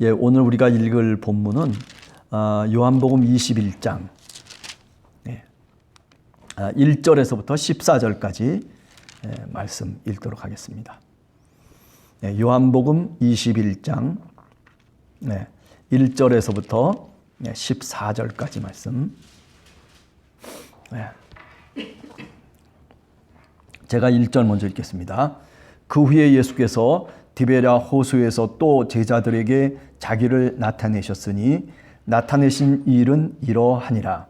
예, 오늘 우리가 읽을 본문은 요한복음 21장 1절에서부터 14절까지 말씀 읽도록 하겠습니다. 요한복음 21장 1절에서부터 14절까지 말씀. 제가 1절 먼저 읽겠습니다. 그 후에 예수께서 디베랴 호수에서 또 제자들에게 자기를 나타내셨으니 나타내신 일은 이러하니라.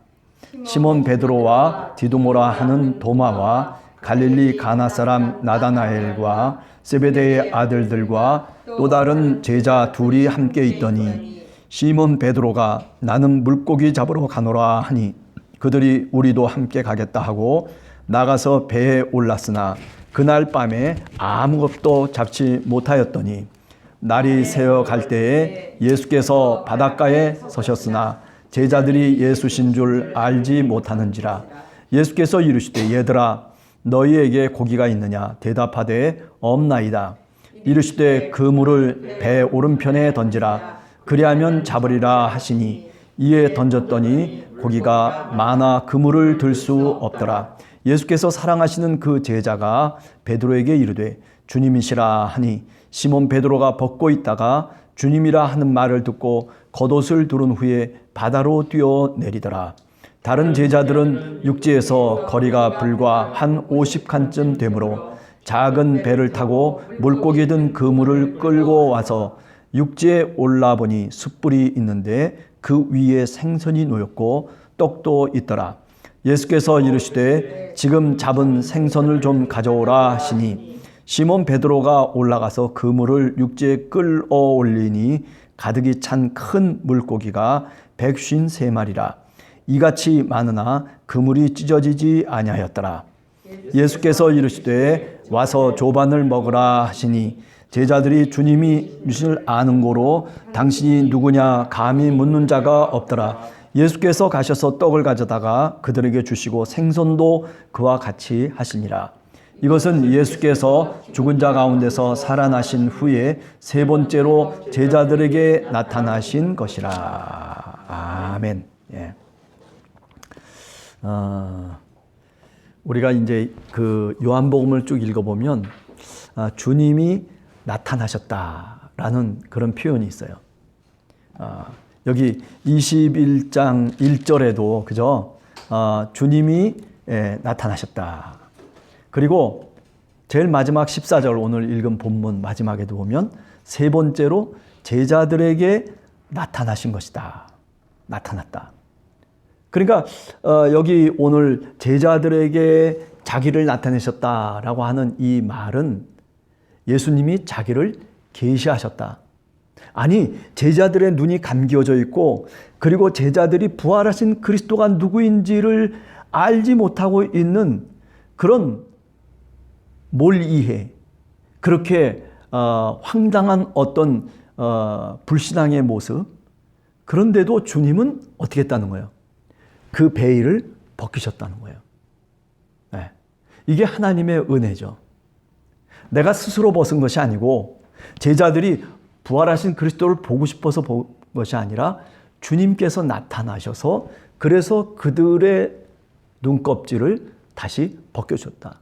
시몬 베드로와 디두모라 하는 도마와 갈릴리 가나 사람 나다나엘과 세베대의 아들들과 또 다른 제자 둘이 함께 있더니 시몬 베드로가 나는 물고기 잡으러 가노라 하니 그들이 우리도 함께 가겠다 하고 나가서 배에 올랐으나 그날 밤에 아무것도 잡지 못하였더니 날이 새어 갈 때에 예수께서 바닷가에 서셨으나 제자들이 예수신 줄 알지 못하는지라. 예수께서 이르시되 얘들아 너희에게 고기가 있느냐 대답하되 없나이다. 이르시되 그물을 배 오른편에 던지라 그리하면 잡으리라 하시니 이에 던졌더니 고기가 많아 그물을 들 수 없더라. 예수께서 사랑하시는 그 제자가 베드로에게 이르되 주님이시라 하니 시몬 베드로가 벗고 있다가 주님이라 하는 말을 듣고 겉옷을 두른 후에 바다로 뛰어내리더라. 다른 제자들은 육지에서 거리가 불과 한 50칸쯤 되므로 작은 배를 타고 물고기 든 그물을 끌고 와서 육지에 올라보니 숯불이 있는데 그 위에 생선이 놓였고 떡도 있더라. 예수께서 이르시되 지금 잡은 생선을 좀 가져오라 하시니 시몬 베드로가 올라가서 그물을 육지에 끌어 올리니 가득이 찬 큰 물고기가 153마리라. 이같이 많으나 그물이 찢어지지 아니하였더라. 예수께서 이르시되 와서 조반을 먹으라 하시니 제자들이 주님이 주실 아는 고로 당신이 누구냐 감히 묻는 자가 없더라. 예수께서 가셔서 떡을 가져다가 그들에게 주시고 생선도 그와 같이 하시니라. 이것은 예수께서 죽은 자 가운데서 살아나신 후에 세 번째로 제자들에게 나타나신 것이라. 아멘. 예. 우리가 이제 그 요한복음을 쭉 읽어보면 주님이 나타나셨다라는 그런 표현이 있어요. 여기 21장 1절에도 그죠? 주님이 나타나셨다. 그리고 제일 마지막 14절 오늘 읽은 본문 마지막에도 보면 세 번째로 제자들에게 나타나신 것이다. 나타났다. 그러니까 여기 오늘 제자들에게 자기를 나타내셨다라고 하는 이 말은 예수님이 자기를 계시하셨다. 아니 제자들의 눈이 감겨져 있고 그리고 제자들이 부활하신 그리스도가 누구인지를 알지 못하고 있는 그런 몰이해 그렇게 황당한 어떤 불신앙의 모습 그런데도 주님은 어떻게 했다는 거예요? 그 베일을 벗기셨다는 거예요. 네. 이게 하나님의 은혜죠. 내가 스스로 벗은 것이 아니고 제자들이 부활하신 그리스도를 보고 싶어서 본 것이 아니라 주님께서 나타나셔서 그래서 그들의 눈껍질을 다시 벗겨줬다.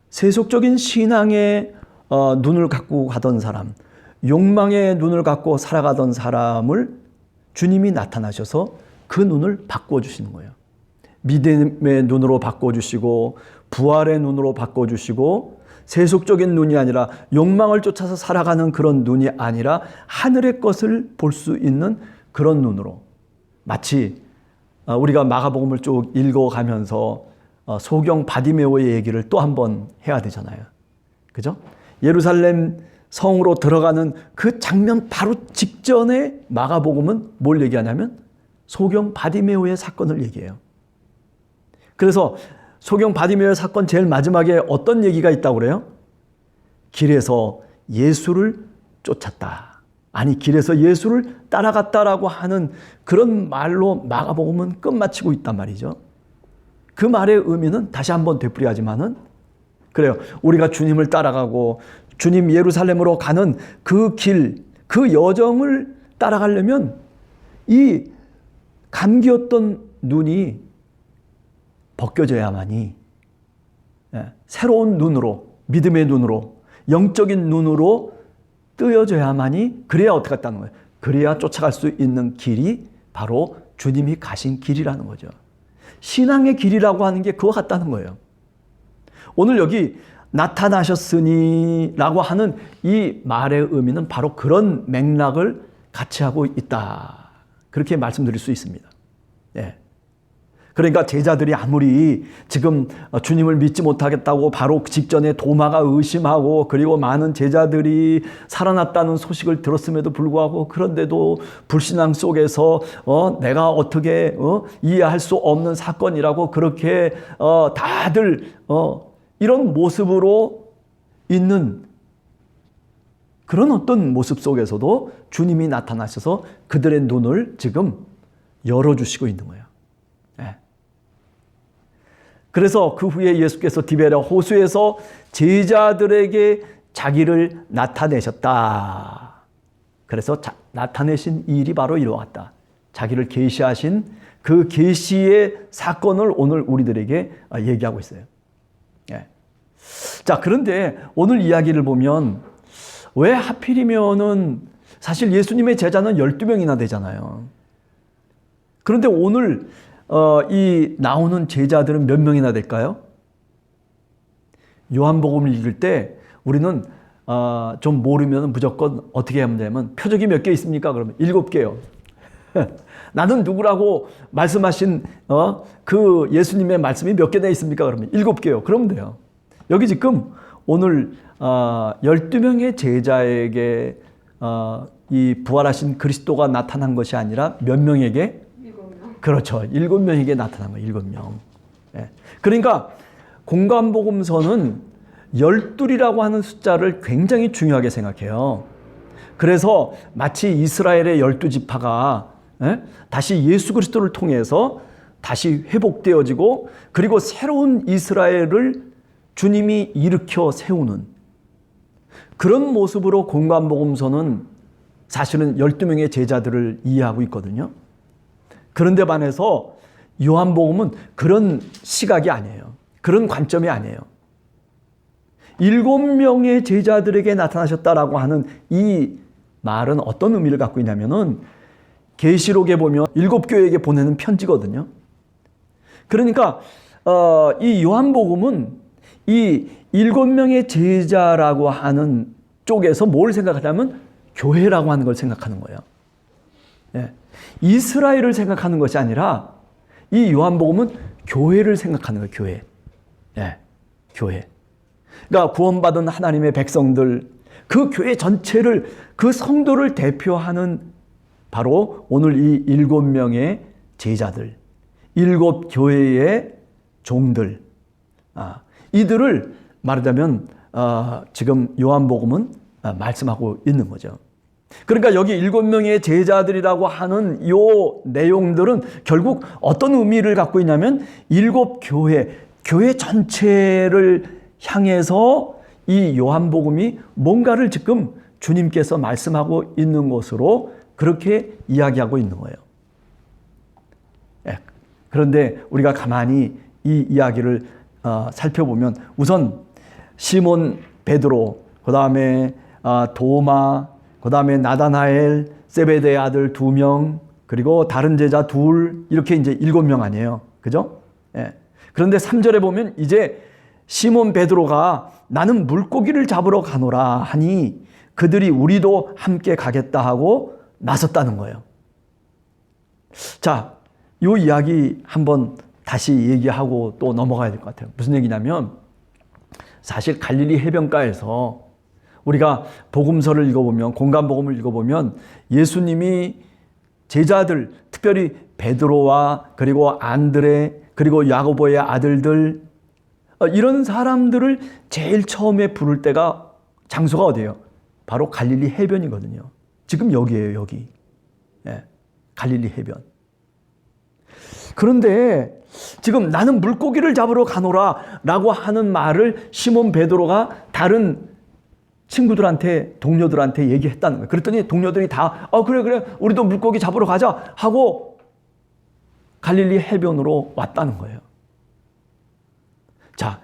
세속적인 신앙의 눈을 갖고 가던 사람, 욕망의 눈을 갖고 살아가던 사람을 주님이 나타나셔서 그 눈을 바꿔주시는 거예요. 믿음의 눈으로 바꿔주시고 부활의 눈으로 바꿔주시고 세속적인 눈이 아니라 욕망을 쫓아서 살아가는 그런 눈이 아니라 하늘의 것을 볼 수 있는 그런 눈으로 마치 우리가 마가복음을 쭉 읽어가면서 소경 바디메오의 얘기를 또 한 번 해야 되잖아요. 그죠? 예루살렘 성으로 들어가는 그 장면 바로 직전에 마가복음은 뭘 얘기하냐면 소경 바디메오의 사건을 얘기해요. 그래서 소경 바디메오의 사건 제일 마지막에 어떤 얘기가 있다고 그래요? 길에서 예수를 쫓았다. 아니 길에서 예수를 따라갔다라고 하는 그런 말로 마가복음은 끝마치고 있단 말이죠. 그 말의 의미는 다시 한번 되풀이하지만은 그래요. 우리가 주님을 따라가고 주님 예루살렘으로 가는 그 길, 그 여정을 따라가려면 이 감기였던 눈이 벗겨져야만이 새로운 눈으로, 믿음의 눈으로, 영적인 눈으로 뜨여져야만이, 그래야 어떻게 했다는 거예요. 그래야 쫓아갈 수 있는 길이 바로 주님이 가신 길이라는 거죠. 신앙의 길이라고 하는 게 그거 같다는 거예요. 오늘 여기 나타나셨으니 라고 하는 이 말의 의미는 바로 그런 맥락을 같이 하고 있다, 그렇게 말씀드릴 수 있습니다. 예. 그러니까 제자들이 아무리 지금 주님을 믿지 못하겠다고 바로 직전에 도마가 의심하고, 그리고 많은 제자들이 살아났다는 소식을 들었음에도 불구하고, 그런데도 불신앙 속에서 내가 어떻게 이해할 수 없는 사건이라고 그렇게 다들 이런 모습으로 있는 그런 어떤 모습 속에서도 주님이 나타나셔서 그들의 눈을 지금 열어주시고 있는 거예요. 네. 그래서 그 후에 예수께서 디베랴 호수에서 제자들에게 자기를 나타내셨다. 그래서 나타내신 일이 바로 이러했다. 자기를 계시하신 그 계시의 사건을 오늘 우리들에게 얘기하고 있어요. 네. 자, 그런데 오늘 이야기를 보면 왜 하필이면은, 사실 예수님의 제자는 12명이나 되잖아요. 그런데 오늘 이 나오는 제자들은 몇 명이나 될까요? 요한복음을 읽을 때 우리는 좀 모르면 무조건 어떻게 하면 되냐면, 표적이 몇 개 있습니까? 그러면 7개요. 나는 누구라고 말씀하신 그 예수님의 말씀이 몇 개나 있습니까? 그러면 7개요. 그러면 돼요. 여기 지금 오늘 12명의 제자에게 이 부활하신 그리스도가 나타난 것이 아니라 몇 명에게? 7명. 그렇죠. 7명에게 나타난 거예요. 7명. 예. 그러니까 공관복음서는 12이라고 하는 숫자를 굉장히 중요하게 생각해요. 그래서 마치 이스라엘의 12지파가 다시 예수 그리스도를 통해서 다시 회복되어지고, 그리고 새로운 이스라엘을 주님이 일으켜 세우는 그런 모습으로 공관복음서는 사실은 12명의 제자들을 이해하고 있거든요. 그런데 반해서 요한복음은 그런 시각이 아니에요. 그런 관점이 아니에요. 7명의 제자들에게 나타나셨다라고 하는 이 말은 어떤 의미를 갖고 있냐면은, 계시록에 보면 7교회에게 보내는 편지거든요. 그러니까 이 요한복음은 이 7명의 제자라고 하는 쪽에서 뭘 생각하냐면 교회라고 하는 걸 생각하는 거예요. 예. 이스라엘을 생각하는 것이 아니라 이 요한복음은 교회를 생각하는 거예요. 교회. 예. 교회. 그러니까 구원받은 하나님의 백성들, 그 교회 전체를, 그 성도를 대표하는 바로 오늘 이 7명의 제자들, 7교회의 종들, 이들을 말하자면 지금 요한복음은 말씀하고 있는 거죠. 그러니까 여기 7명의 제자들이라고 하는 이 내용들은 결국 어떤 의미를 갖고 있냐면, 7교회, 교회 전체를 향해서 이 요한복음이 뭔가를 지금 주님께서 말씀하고 있는 것으로 그렇게 이야기하고 있는 거예요. 그런데 우리가 가만히 이 이야기를 살펴보면, 우선 시몬 베드로, 그 다음에 도마, 그 다음에 나다나엘, 세베대의 아들 2명, 그리고 다른 제자 2, 이렇게 이제 7명 아니에요. 그죠? 예. 그런데 3절에 보면 이제 시몬 베드로가 나는 물고기를 잡으러 가노라 하니 그들이 우리도 함께 가겠다 하고 나섰다는 거예요. 자, 이 이야기 한번 다시 얘기하고 또 넘어가야 될 것 같아요. 무슨 얘기냐면, 사실 갈릴리 해변가에서 우리가 복음서를 읽어보면, 공관복음을 읽어보면 예수님이 제자들, 특별히 베드로와 그리고 안드레, 그리고 야고보의 아들들, 이런 사람들을 제일 처음에 부를 때가, 장소가 어디예요? 바로 갈릴리 해변이거든요. 지금 여기예요, 여기. 예, 갈릴리 해변. 그런데 지금 나는 물고기를 잡으러 가노라 라고 하는 말을 시몬 베드로가 다른 친구들한테, 동료들한테 얘기했다는 거예요. 그랬더니 동료들이 다 그래 우리도 물고기 잡으러 가자 하고 갈릴리 해변으로 왔다는 거예요. 자,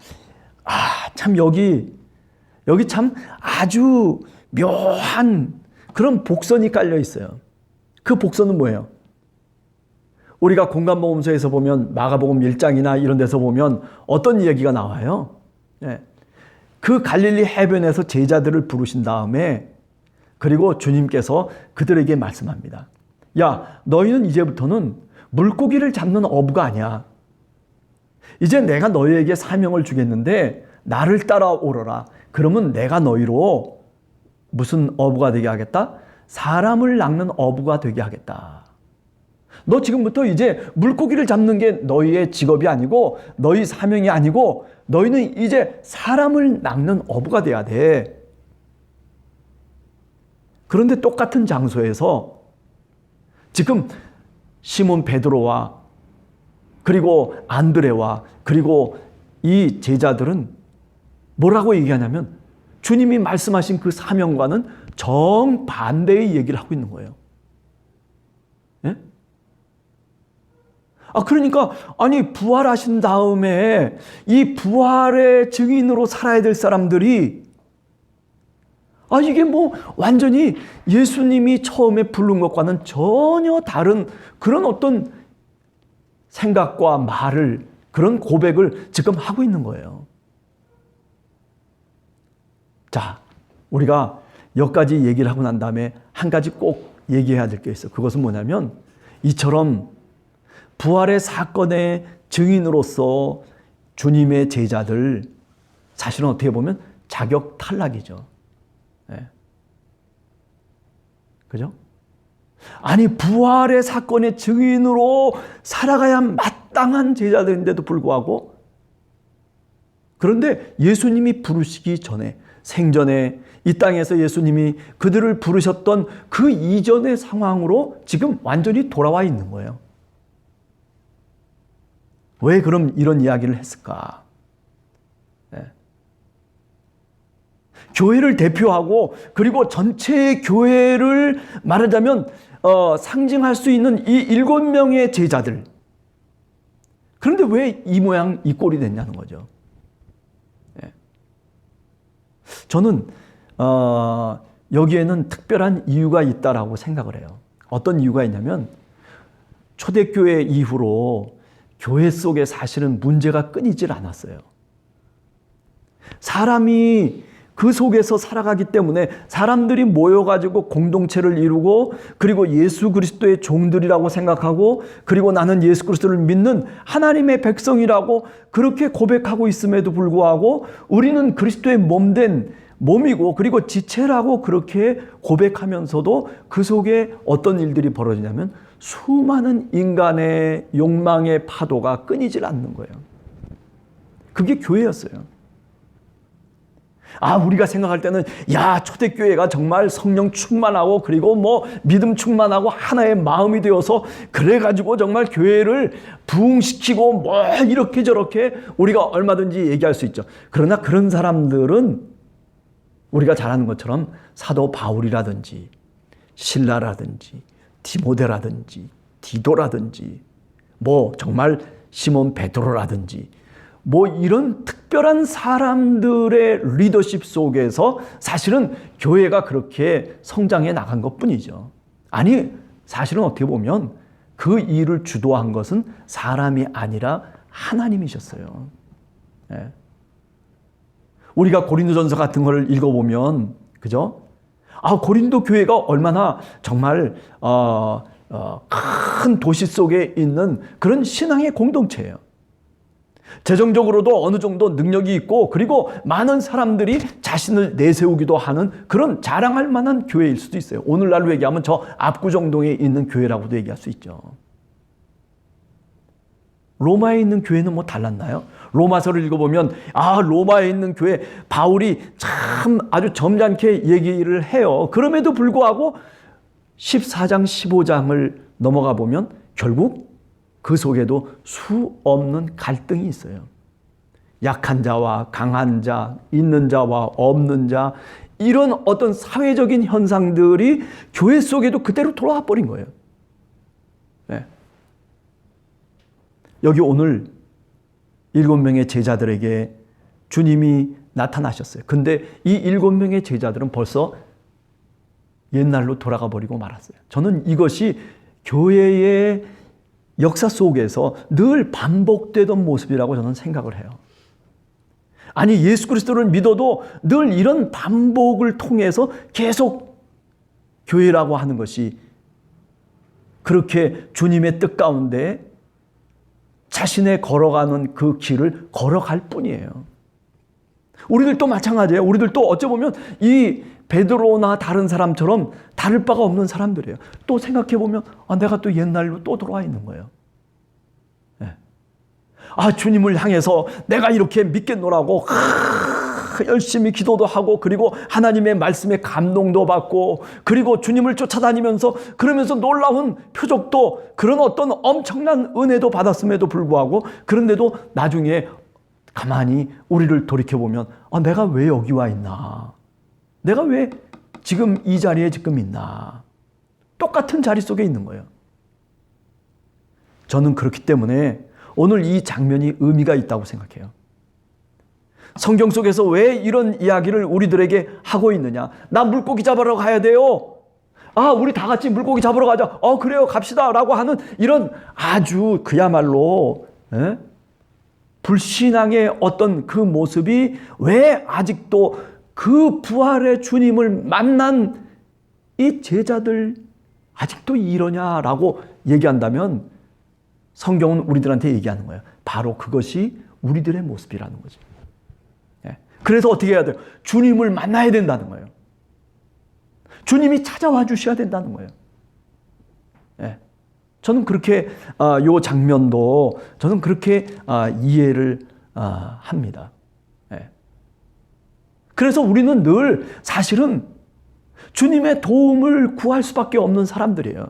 참 여기 참 아주 묘한 그런 복선이 깔려 있어요. 그 복선은 뭐예요? 우리가 공간모험서에서 보면 마가복음 1장이나 이런 데서 보면 어떤 이야기가 나와요? 그 갈릴리 해변에서 제자들을 부르신 다음에 그리고 주님께서 그들에게 말씀합니다. 야, 너희는 이제부터는 물고기를 잡는 어부가 아니야. 이제 내가 너희에게 사명을 주겠는데 나를 따라오너라. 그러면 내가 너희로 무슨 어부가 되게 하겠다? 사람을 낚는 어부가 되게 하겠다. 너 지금부터 이제 물고기를 잡는 게 너희의 직업이 아니고 너희 사명이 아니고 너희는 이제 사람을 낚는 어부가 돼야 돼. 그런데 똑같은 장소에서 지금 시몬 베드로와 그리고 안드레와 그리고 이 제자들은 뭐라고 얘기하냐면 주님이 말씀하신 그 사명과는 정반대의 얘기를 하고 있는 거예요. 예? 그러니까 아니 부활하신 다음에 이 부활의 증인으로 살아야 될 사람들이 이게 뭐 완전히 예수님이 처음에 부른 것과는 전혀 다른 그런 어떤 생각과 말을 그런 고백을 지금 하고 있는 거예요. 자, 우리가 여기까지 얘기를 하고 난 다음에 한 가지 꼭 얘기해야 될 게 있어요. 그것은 뭐냐면 이처럼 부활의 사건의 증인으로서 주님의 제자들 사실은 어떻게 보면 자격 탈락이죠. 네. 그죠? 아니 부활의 사건의 증인으로 살아가야 마땅한 제자들인데도 불구하고 그런데 예수님이 부르시기 전에 생전에 이 땅에서 예수님이 그들을 부르셨던 그 이전의 상황으로 지금 완전히 돌아와 있는 거예요. 왜 그럼 이런 이야기를 했을까? 네. 교회를 대표하고 그리고 전체 교회를 말하자면 상징할 수 있는 이 7명의 제자들. 그런데 왜 이 모양 이 꼴이 됐냐는 거죠. 네. 저는 여기에는 특별한 이유가 있다라고 생각을 해요. 어떤 이유가 있냐면 초대교회 이후로 교회 속에 사실은 문제가 끊이질 않았어요. 사람이 그 속에서 살아가기 때문에 사람들이 모여가지고 공동체를 이루고 그리고 예수 그리스도의 종들이라고 생각하고 그리고 나는 예수 그리스도를 믿는 하나님의 백성이라고 그렇게 고백하고 있음에도 불구하고 우리는 그리스도의 몸된 몸이고 그리고 지체라고 그렇게 고백하면서도 그 속에 어떤 일들이 벌어지냐면 수많은 인간의 욕망의 파도가 끊이질 않는 거예요. 그게 교회였어요. 우리가 생각할 때는 초대교회가 정말 성령 충만하고 그리고 뭐 믿음 충만하고 하나의 마음이 되어서 그래가지고 정말 교회를 부흥시키고 뭐 이렇게 저렇게 우리가 얼마든지 얘기할 수 있죠. 그러나 그런 사람들은 우리가 잘 아는 것처럼 사도 바울이라든지 실라라든지 디모데라든지 디도라든지 뭐 정말 시몬 베드로라든지 뭐 이런 특별한 사람들의 리더십 속에서 사실은 교회가 그렇게 성장해 나간 것뿐이죠. 아니 사실은 어떻게 보면 그 일을 주도한 것은 사람이 아니라 하나님이셨어요. 네. 우리가 고린도전서 같은 걸 읽어보면 그죠? 고린도 교회가 얼마나 정말 큰 도시 속에 있는 그런 신앙의 공동체예요. 재정적으로도 어느 정도 능력이 있고 그리고 많은 사람들이 자신을 내세우기도 하는 그런 자랑할 만한 교회일 수도 있어요. 오늘날로 얘기하면 저 압구정동에 있는 교회라고도 얘기할 수 있죠. 로마에 있는 교회는 뭐 달랐나요? 로마서를 읽어보면 로마에 있는 교회 바울이 참 아주 점잖게 얘기를 해요. 그럼에도 불구하고 14장 15장을 넘어가 보면 결국 그 속에도 수없는 갈등이 있어요. 약한 자와 강한 자, 있는 자와 없는 자, 이런 어떤 사회적인 현상들이 교회 속에도 그대로 돌아와 버린 거예요. 네. 여기 오늘 7명의 제자들에게 주님이 나타나셨어요. 근데 이 7명의 제자들은 벌써 옛날로 돌아가 버리고 말았어요. 저는 이것이 교회의 역사 속에서 늘 반복되던 모습이라고 저는 생각을 해요. 아니, 예수 그리스도를 믿어도 늘 이런 반복을 통해서 계속 교회라고 하는 것이 그렇게 주님의 뜻 가운데 자신의 걸어가는 그 길을 걸어갈 뿐이에요. 우리들도 마찬가지예요. 우리들도 어찌 보면 이 베드로나 다른 사람처럼 다를 바가 없는 사람들이에요. 또 생각해 보면 내가 또 옛날로 또 돌아와 있는 거예요. 네. 주님을 향해서 내가 이렇게 믿겠노라고 열심히 기도도 하고, 그리고 하나님의 말씀에 감동도 받고, 그리고 주님을 쫓아다니면서 그러면서 놀라운 표적도, 그런 어떤 엄청난 은혜도 받았음에도 불구하고, 그런데도 나중에 가만히 우리를 돌이켜보면 내가 왜 여기 와 있나? 내가 왜 지금 이 자리에 지금 있나? 똑같은 자리 속에 있는 거예요. 저는 그렇기 때문에 오늘 이 장면이 의미가 있다고 생각해요. 성경 속에서 왜 이런 이야기를 우리들에게 하고 있느냐? 나 물고기 잡으러 가야 돼요. 우리 다 같이 물고기 잡으러 가자. 그래요, 갑시다. 라고 하는 이런 아주 그야말로 불신앙의 어떤 그 모습이 왜 아직도 그 부활의 주님을 만난 이 제자들 아직도 이러냐라고 얘기한다면 성경은 우리들한테 얘기하는 거예요. 바로 그것이 우리들의 모습이라는 거죠. 그래서 어떻게 해야 돼요? 주님을 만나야 된다는 거예요. 주님이 찾아와 주셔야 된다는 거예요. 저는 그렇게 이 장면도 저는 그렇게 이해를 합니다. 그래서 우리는 늘 사실은 주님의 도움을 구할 수밖에 없는 사람들이에요.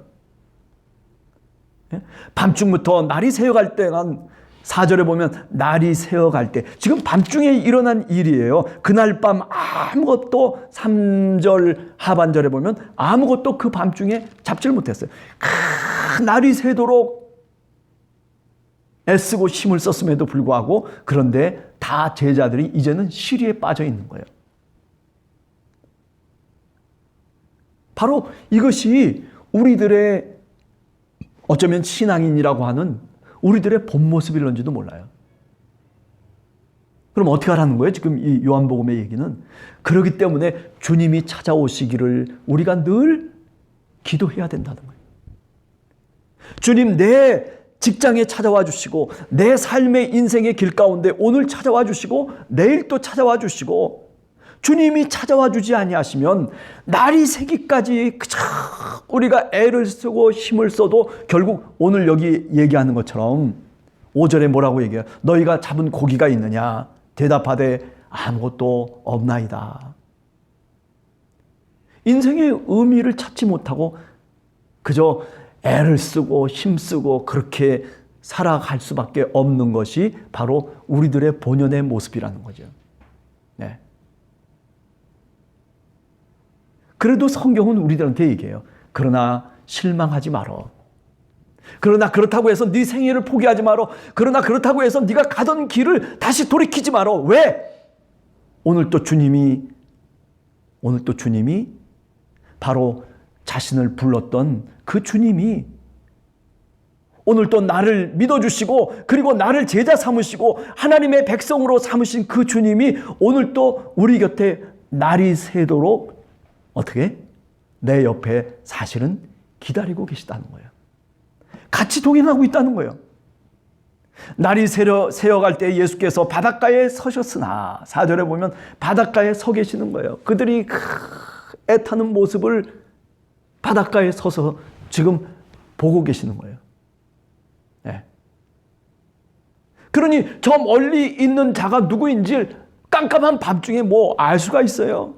밤중부터 날이 새어갈 때는 4절에 보면 날이 새어갈 때, 지금 밤중에 일어난 일이에요. 그날 밤 아무것도 3절 하반절에 보면 아무것도 그 밤중에 잡지를 못했어요. 날이 새도록 애쓰고 힘을 썼음에도 불구하고, 그런데 다 제자들이 이제는 시리에 빠져 있는 거예요. 바로 이것이 우리들의 어쩌면 신앙인이라고 하는 우리들의 본 모습일런지도 몰라요. 그럼 어떻게 하라는 거예요? 지금 이 요한복음의 얘기는 그렇기 때문에 주님이 찾아오시기를 우리가 늘 기도해야 된다는 거예요. 주님, 내 직장에 찾아와 주시고, 내 삶의 인생의 길 가운데 오늘 찾아와 주시고, 내일 또 찾아와 주시고, 주님이 찾아와 주지 아니하시면 날이 새기까지 그저 우리가 애를 쓰고 힘을 써도 결국 오늘 여기 얘기하는 것처럼 5절에 뭐라고 얘기해요? 너희가 잡은 고기가 있느냐? 대답하되 아무것도 없나이다. 인생의 의미를 찾지 못하고 그저 애를 쓰고 힘쓰고 그렇게 살아갈 수밖에 없는 것이 바로 우리들의 본연의 모습이라는 거죠. 네. 그래도 성경은 우리들한테 얘기해요. 그러나 실망하지 말어. 그러나 그렇다고 해서 네 생애를 포기하지 말어. 그러나 그렇다고 해서 네가 가던 길을 다시 돌이키지 말어. 왜? 오늘 또 주님이 바로 자신을 불렀던 그 주님이 오늘 또 나를 믿어주시고, 그리고 나를 제자 삼으시고 하나님의 백성으로 삼으신 그 주님이 오늘 또 우리 곁에 날이 새도록 어떻게? 내 옆에 사실은 기다리고 계시다는 거예요. 같이 동행하고 있다는 거예요. 날이 새어갈 때 예수께서 바닷가에 서셨으나, 4절에 보면 바닷가에 서 계시는 거예요. 그들이 애타는 모습을 바닷가에 서서 지금 보고 계시는 거예요. 네. 그러니 저 멀리 있는 자가 누구인지 깜깜한 밤중에 뭐 알 수가 있어요?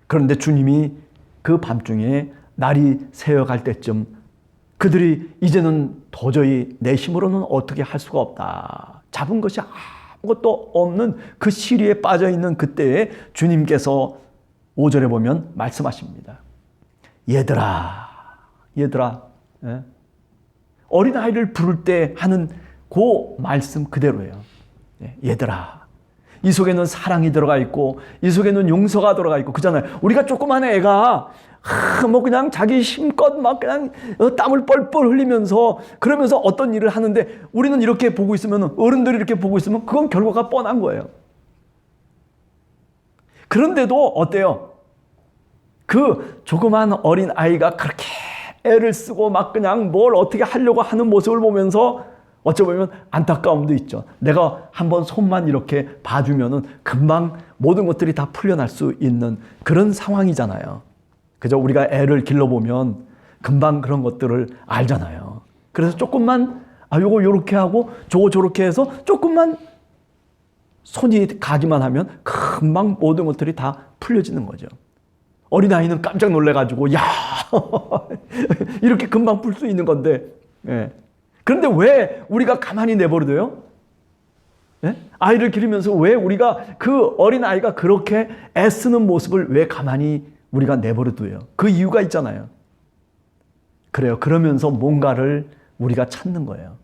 그런데 주님이 그 밤중에 날이 새어갈 때쯤 그들이 이제는 도저히 내 힘으로는 어떻게 할 수가 없다. 잡은 것이 아무것도 없는 그 시리에 빠져있는 그때에 주님께서 5절에 보면 말씀하십니다. 얘들아. 예? 어린아이를 부를 때 하는 그 말씀 그대로예요. 얘들아. 이 속에는 사랑이 들어가 있고 이 속에는 용서가 들어가 있고 그잖아요. 우리가 조그만 애가 뭐 그냥 자기 힘껏 막 그냥 땀을 뻘뻘 흘리면서 그러면서 어떤 일을 하는데 우리는 이렇게 보고 있으면 어른들이 이렇게 보고 있으면 그건 결과가 뻔한 거예요. 그런데도 어때요? 그 조그만 어린 아이가 그렇게 애를 쓰고 막 그냥 뭘 어떻게 하려고 하는 모습을 보면서 어쩌면 안타까움도 있죠. 내가 한번 손만 이렇게 봐주면은 금방 모든 것들이 다 풀려날 수 있는 그런 상황이잖아요. 그저 우리가 애를 길러보면 금방 그런 것들을 알잖아요. 그래서 조금만 요거 요렇게 하고 저거 저렇게 해서 조금만 손이 가기만 하면 금방 모든 것들이 다 풀려지는 거죠. 어린아이는 깜짝 놀래가지고 야 이렇게 금방 풀 수 있는 건데 예. 그런데 왜 우리가 가만히 내버려둬요? 예? 아이를 기르면서 왜 우리가 그 어린아이가 그렇게 애쓰는 모습을 왜 가만히 우리가 내버려둬요? 그 이유가 있잖아요. 그래요. 그러면서 뭔가를 우리가 찾는 거예요.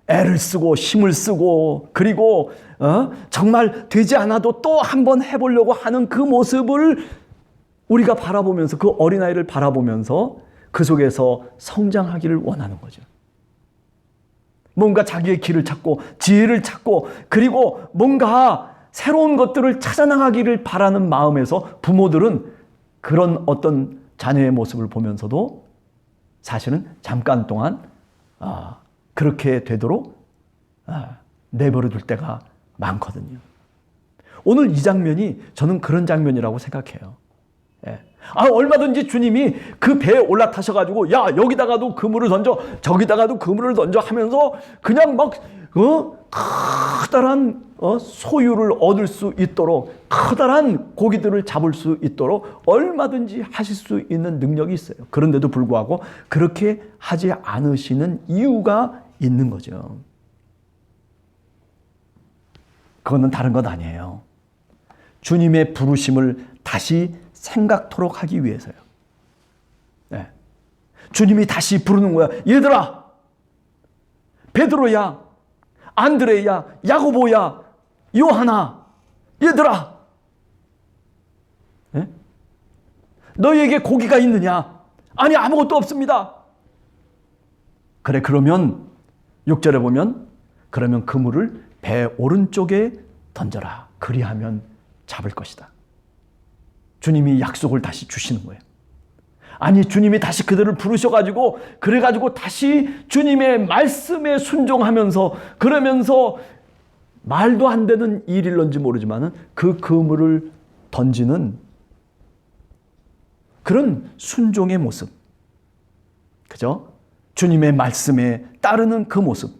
애를 쓰고 힘을 쓰고 그리고 정말 되지 않아도 또 한번 해보려고 하는 그 모습을 우리가 바라보면서 그 어린아이를 바라보면서 그 속에서 성장하기를 원하는 거죠. 뭔가 자기의 길을 찾고 지혜를 찾고 그리고 뭔가 새로운 것들을 찾아나가기를 바라는 마음에서 부모들은 그런 어떤 자녀의 모습을 보면서도 사실은 잠깐 동안 그렇게 되도록 내버려둘 때가 많거든요. 오늘 이 장면이 저는 그런 장면이라고 생각해요. 예. 얼마든지 주님이 그 배에 올라타셔가지고 야 여기다가도 그물을 던져 저기다가도 그물을 던져 하면서 그냥 막 커다란 소유를 얻을 수 있도록 커다란 고기들을 잡을 수 있도록 얼마든지 하실 수 있는 능력이 있어요. 그런데도 불구하고 그렇게 하지 않으시는 이유가 있는 거죠. 그거는 다른 것 아니에요. 주님의 부르심을 다시 생각토록 하기 위해서요. 네. 주님이 다시 부르는 거야. 얘들아, 베드로야, 안드레야, 야고보야, 요하나, 얘들아, 네? 너희에게 고기가 있느냐? 아니, 아무것도 없습니다. 그래, 그러면 6절에 보면 그러면 그물을 배 오른쪽에 던져라. 그리하면 잡을 것이다. 주님이 약속을 다시 주시는 거예요. 아니 주님이 다시 그들을 부르셔가지고 그래가지고 다시 주님의 말씀에 순종하면서 그러면서 말도 안 되는 일일런지 모르지만은 그 그물을 던지는 그런 순종의 모습, 그죠? 주님의 말씀에 따르는 그 모습.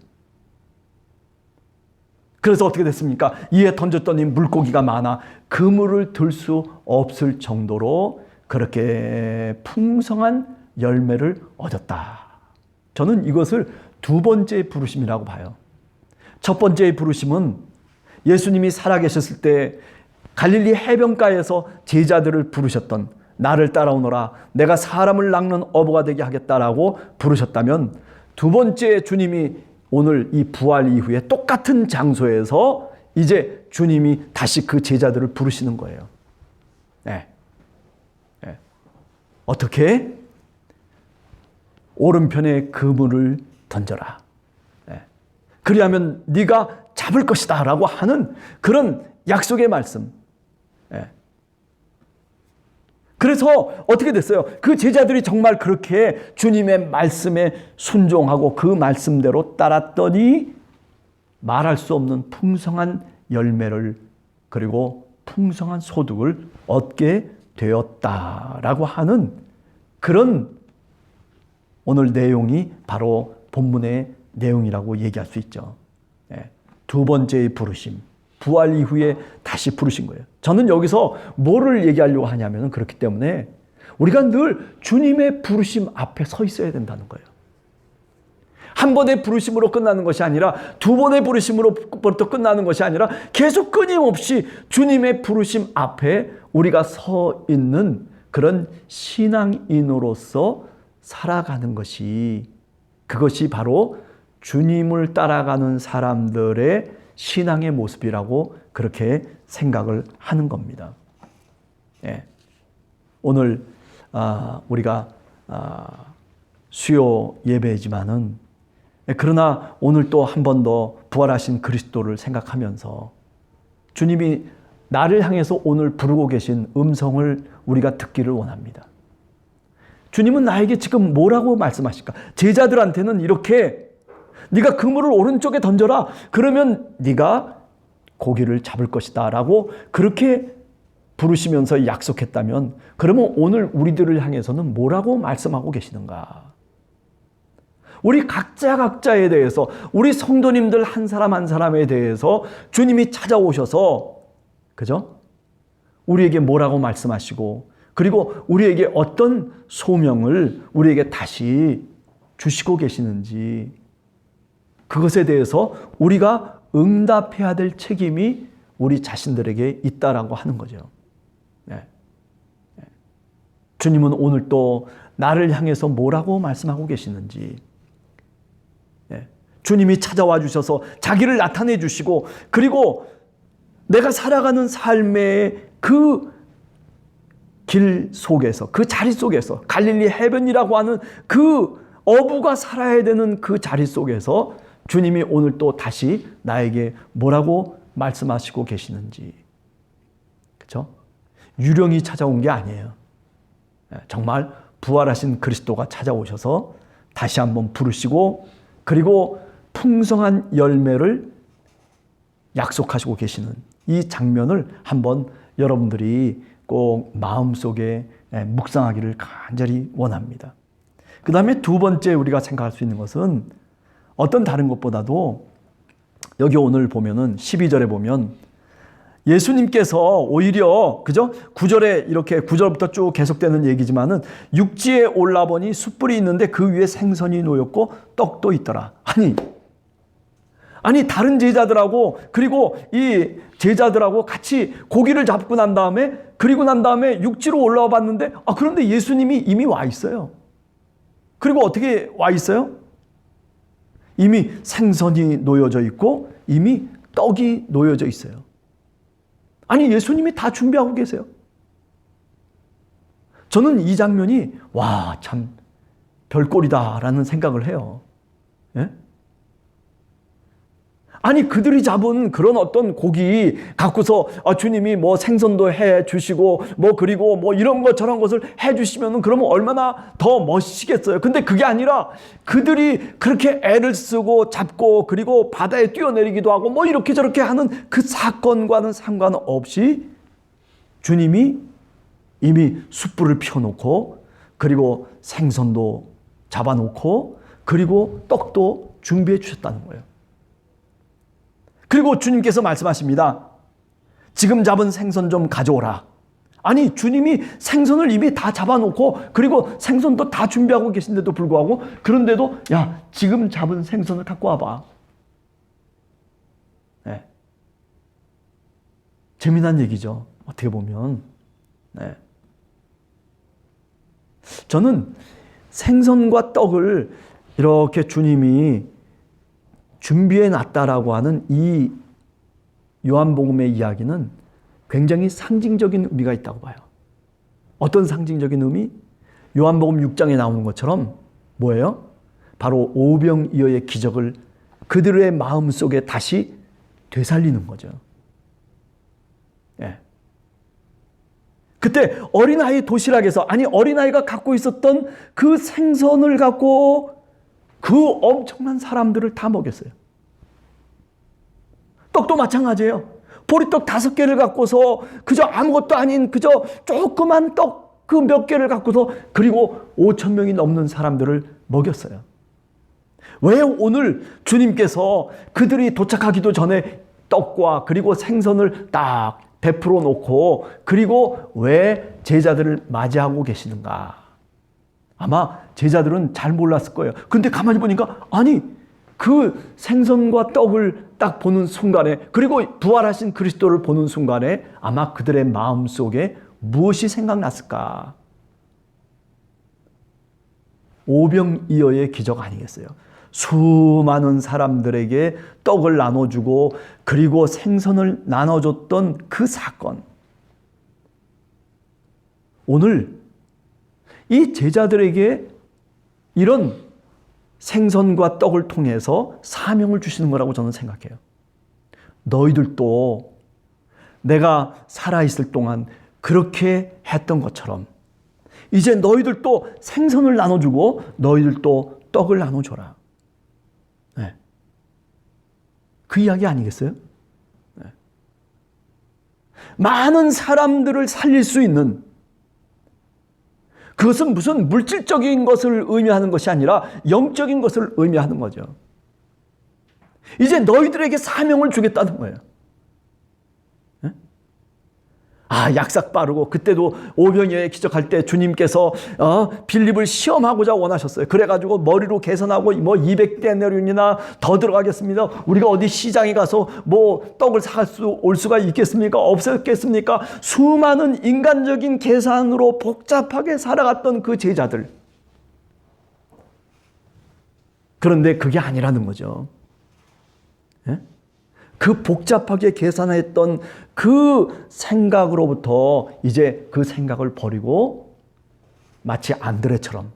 그래서 어떻게 됐습니까? 이에 던졌더니 물고기가 많아 그물을 들 수 없을 정도로 그렇게 풍성한 열매를 얻었다. 저는 이것을 두 번째 부르심이라고 봐요. 첫 번째의 부르심은 예수님이 살아계셨을 때 갈릴리 해변가에서 제자들을 부르셨던 나를 따라오너라 내가 사람을 낚는 어부가 되게 하겠다라고 부르셨다면 두 번째 주님이 오늘 이 부활 이후에 똑같은 장소에서 이제 주님이 다시 그 제자들을 부르시는 거예요. 네. 네. 어떻게? 오른편에 그물을 던져라. 네. 그리하면 네가 잡을 것이다 라고 하는 그런 약속의 말씀. 네. 그래서 어떻게 됐어요? 그 제자들이 정말 그렇게 주님의 말씀에 순종하고 그 말씀대로 따랐더니 말할 수 없는 풍성한 열매를 그리고 풍성한 소득을 얻게 되었다라고 하는 그런 오늘 내용이 바로 본문의 내용이라고 얘기할 수 있죠. 두 번째의 부르심. 부활 이후에 다시 부르신 거예요. 저는 여기서 뭐를 얘기하려고 하냐면 그렇기 때문에 우리가 늘 주님의 부르심 앞에 서 있어야 된다는 거예요. 한 번의 부르심으로 끝나는 것이 아니라 두 번의 부르심으로부터 끝나는 것이 아니라 계속 끊임없이 주님의 부르심 앞에 우리가 서 있는 그런 신앙인으로서 살아가는 것이, 그것이 바로 주님을 따라가는 사람들의 신앙의 모습이라고 그렇게 생각을 하는 겁니다. 예. 오늘 우리가 수요 예배이지만은, 그러나 오늘 또 한 번 더 부활하신 그리스도를 생각하면서 주님이 나를 향해서 오늘 부르고 계신 음성을 우리가 듣기를 원합니다. 주님은 나에게 지금 뭐라고 말씀하실까? 제자들한테는 이렇게, 네가 그물을 오른쪽에 던져라. 그러면 네가 고기를 잡을 것이다 라고 그렇게 부르시면서 약속했다면, 그러면 오늘 우리들을 향해서는 뭐라고 말씀하고 계시는가? 우리 각자에 대해서, 우리 성도님들 한 사람 한 사람에 대해서 주님이 찾아오셔서, 그죠? 우리에게 뭐라고 말씀하시고, 그리고 우리에게 어떤 소명을 우리에게 다시 주시고 계시는지, 그것에 대해서 우리가 응답해야 될 책임이 우리 자신들에게 있다라고 하는 거죠. 네. 주님은 오늘 또 나를 향해서 뭐라고 말씀하고 계시는지, 주님이 찾아와 주셔서 자기를 나타내 주시고, 그리고 내가 살아가는 삶의 그 길 속에서, 그 자리 속에서, 갈릴리 해변이라고 하는 그 어부가 살아야 되는 그 자리 속에서 주님이 오늘 또 다시 나에게 뭐라고 말씀하시고 계시는지, 그렇죠? 유령이 찾아온 게 아니에요. 정말 부활하신 그리스도가 찾아오셔서 다시 한번 부르시고, 그리고 풍성한 열매를 약속하시고 계시는 이 장면을 한번 여러분들이 꼭 마음속에 묵상하기를 간절히 원합니다. 그 다음에 두 번째 우리가 생각할 수 있는 것은 어떤 다른 것보다도, 여기 오늘 보면은 12절에 보면 예수님께서 오히려, 그죠? 9절에 이렇게 9절부터 쭉 계속되는 얘기지만은, 육지에 올라보니 숯불이 있는데 그 위에 생선이 놓였고 떡도 있더라. 아니 다른 제자들하고, 그리고 이 제자들하고 같이 고기를 잡고 난 다음에, 그리고 난 다음에 육지로 올라와 봤는데, 그런데 예수님이 이미 와 있어요. 그리고 어떻게 와 있어요? 이미 생선이 놓여져 있고 이미 떡이 놓여져 있어요. 아니 예수님이 다 준비하고 계세요. 저는 이 장면이 와, 참 별꼴이다라는 생각을 해요. 예? 아니 그들이 잡은 그런 어떤 고기 갖고서 주님이 뭐 생선도 해 주시고 뭐 그리고 뭐 이런 것 저런 것을 해 주시면 그러면 얼마나 더 멋있겠어요. 근데 그게 아니라 그들이 그렇게 애를 쓰고 잡고 그리고 바다에 뛰어내리기도 하고 뭐 이렇게 저렇게 하는 그 사건과는 상관없이 주님이 이미 숯불을 피워놓고 그리고 생선도 잡아놓고 그리고 떡도 준비해 주셨다는 거예요. 그리고 주님께서 말씀하십니다. 지금 잡은 생선 좀 가져오라. 아니 주님이 생선을 이미 다 잡아놓고 그리고 생선도 다 준비하고 계신데도 불구하고 그런데도 야 지금 잡은 생선을 갖고 와봐. 네. 재미난 얘기죠. 어떻게 보면. 네. 저는 생선과 떡을 이렇게 주님이 준비해 놨다라고 하는 이 요한복음의 이야기는 굉장히 상징적인 의미가 있다고 봐요. 어떤 상징적인 의미? 요한복음 6장에 나오는 것처럼 뭐예요? 바로 오병이어의 기적을 그들의 마음속에 다시 되살리는 거죠. 예. 그때 어린아이 도시락에서 어린아이가 갖고 있었던 그 생선을 갖고 그 엄청난 사람들을 다 먹였어요. 떡도 마찬가지예요. 보리떡 5개를 갖고서 그저 아무것도 아닌 그저 조그만 떡 그 몇 개를 갖고서 그리고 5,000명이 넘는 사람들을 먹였어요. 왜 오늘 주님께서 그들이 도착하기도 전에 떡과 그리고 생선을 딱 베풀어 놓고 그리고 왜 제자들을 맞이하고 계시는가? 아마 제자들은 잘 몰랐을 거예요. 근데 가만히 보니까 아니 그 생선과 떡을 딱 보는 순간에, 그리고 부활하신 그리스도를 보는 순간에 아마 그들의 마음속에 무엇이 생각났을까? 오병이어의 기적 아니겠어요? 수많은 사람들에게 떡을 나눠주고 그리고 생선을 나눠줬던 그 사건. 오늘 이 제자들에게 이런 생선과 떡을 통해서 사명을 주시는 거라고 저는 생각해요. 너희들도 내가 살아있을 동안 그렇게 했던 것처럼 이제 너희들도 생선을 나눠주고 너희들도 떡을 나눠줘라. 네. 그 이야기 아니겠어요? 네. 많은 사람들을 살릴 수 있는, 그것은 무슨 물질적인 것을 의미하는 것이 아니라 영적인 것을 의미하는 거죠. 이제 너희들에게 사명을 주겠다는 거예요. 약삭 빠르고, 그때도 오병이어의 기적할 때 주님께서 빌립을 시험하고자 원하셨어요. 그래가지고 머리로 계산하고 200데나리온이나 더 들어가겠습니다. 우리가 어디 시장에 가서 떡을 올 수가 있겠습니까? 없었겠습니까? 수많은 인간적인 계산으로 복잡하게 살아갔던 그 제자들. 그런데 그게 아니라는 거죠. 그 복잡하게 계산했던 그 생각으로부터 이제 그 생각을 버리고 마치 안드레처럼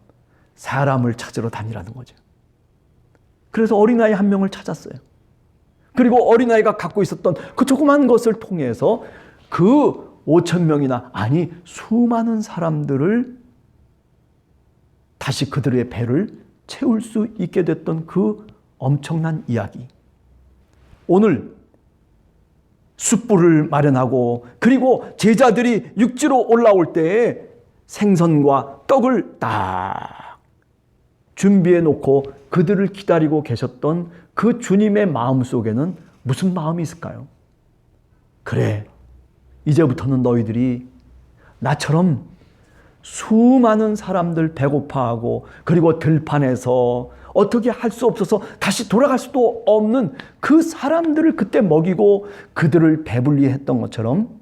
사람을 찾으러 다니라는 거죠. 그래서 어린아이 한 명을 찾았어요. 그리고 어린아이가 갖고 있었던 그 조그만 것을 통해서 그 5,000명이나, 아니 수많은 사람들을 다시 그들의 배를 채울 수 있게 됐던 그 엄청난 이야기. 오늘 숯불을 마련하고 그리고 제자들이 육지로 올라올 때에 생선과 떡을 딱 준비해 놓고 그들을 기다리고 계셨던 그 주님의 마음 속에는 무슨 마음이 있을까요? 그래, 이제부터는 너희들이 나처럼 수많은 사람들 배고파하고 그리고 들판에서 어떻게 할 수 없어서 다시 돌아갈 수도 없는 그 사람들을 그때 먹이고 그들을 배불리 했던 것처럼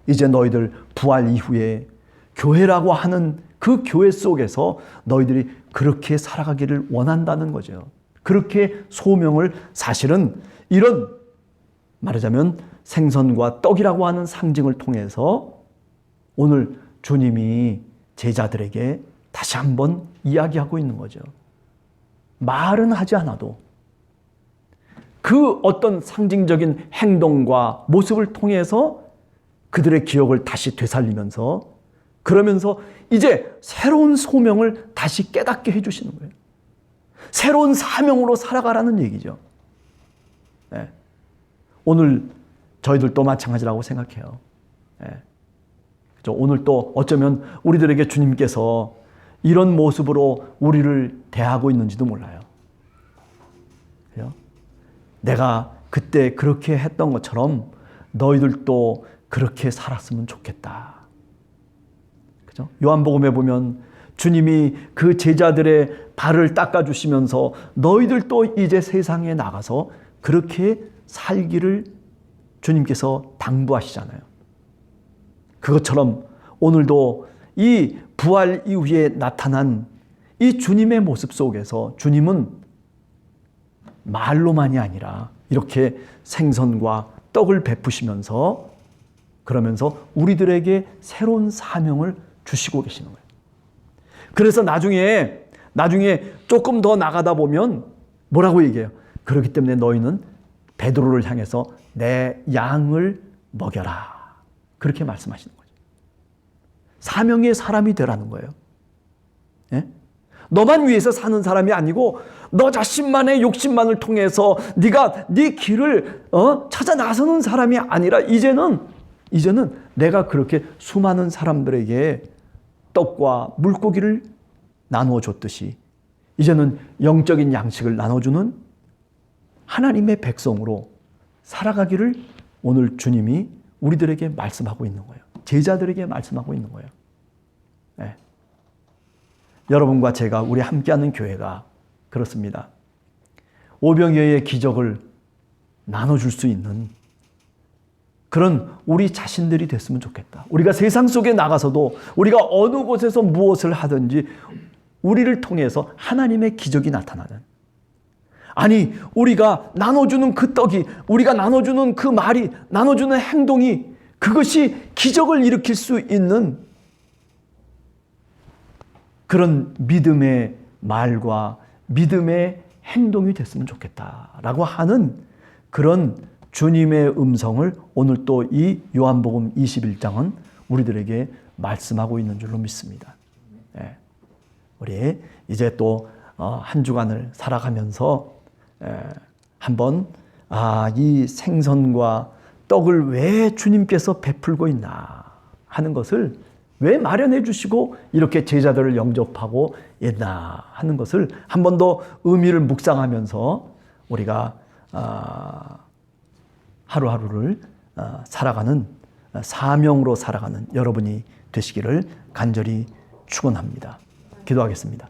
이제 너희들 부활 이후에 교회라고 하는 그 교회 속에서 너희들이 그렇게 살아가기를 원한다는 거죠. 그렇게 소명을, 사실은 이런 말하자면 생선과 떡이라고 하는 상징을 통해서 오늘 주님이 제자들에게 다시 한번 이야기하고 있는 거죠. 말은 하지 않아도 그 어떤 상징적인 행동과 모습을 통해서 그들의 기억을 다시 되살리면서, 그러면서 이제 새로운 소명을 다시 깨닫게 해주시는 거예요. 새로운 사명으로 살아가라는 얘기죠. 네. 오늘 저희들도 마찬가지라고 생각해요. 네. 오늘 또 어쩌면 우리들에게 주님께서 이런 모습으로 우리를 대하고 있는지도 몰라요. 그래요? 내가 그때 그렇게 했던 것처럼 너희들도 그렇게 살았으면 좋겠다. 그죠? 요한복음에 보면 주님이 그 제자들의 발을 닦아주시면서 너희들도 이제 세상에 나가서 그렇게 살기를 주님께서 당부하시잖아요. 그것처럼 오늘도 이 부활 이후에 나타난 이 주님의 모습 속에서 주님은 말로만이 아니라 이렇게 생선과 떡을 베푸시면서, 그러면서 우리들에게 새로운 사명을 주시고 계시는 거예요. 그래서 나중에 조금 더 나가다 보면 뭐라고 얘기해요? 그렇기 때문에 너희는 베드로를 향해서 내 양을 먹여라. 그렇게 말씀하시는 거죠. 사명의 사람이 되라는 거예요. 예? 너만 위해서 사는 사람이 아니고 너 자신만의 욕심만을 통해서 네가 네 길을 찾아 나서는 사람이 아니라 이제는 내가 그렇게 수많은 사람들에게 떡과 물고기를 나누어 줬듯이 이제는 영적인 양식을 나눠주는 하나님의 백성으로 살아가기를 오늘 주님이 우리들에게 말씀하고 있는 거예요. 제자들에게 말씀하고 있는 거예요. 네. 여러분과 제가 우리 함께하는 교회가 그렇습니다. 오병이어의 기적을 나눠줄 수 있는 그런 우리 자신들이 됐으면 좋겠다. 우리가 세상 속에 나가서도 우리가 어느 곳에서 무엇을 하든지 우리를 통해서 하나님의 기적이 나타나는, 아니 우리가 나눠주는 그 떡이, 우리가 나눠주는 그 말이, 나눠주는 행동이, 그것이 기적을 일으킬 수 있는 그런 믿음의 말과 믿음의 행동이 됐으면 좋겠다라고 하는 그런 주님의 음성을 오늘 또 이 요한복음 21장은 우리들에게 말씀하고 있는 줄로 믿습니다. 우리 이제 또 한 주간을 살아가면서 한번 이 생선과 떡을 왜 주님께서 베풀고 있나 하는 것을, 왜 마련해 주시고 이렇게 제자들을 영접하고 있나 하는 것을 한 번 더 의미를 묵상하면서 우리가 하루하루를 살아가는, 사명으로 살아가는 여러분이 되시기를 간절히 축원합니다. 기도하겠습니다.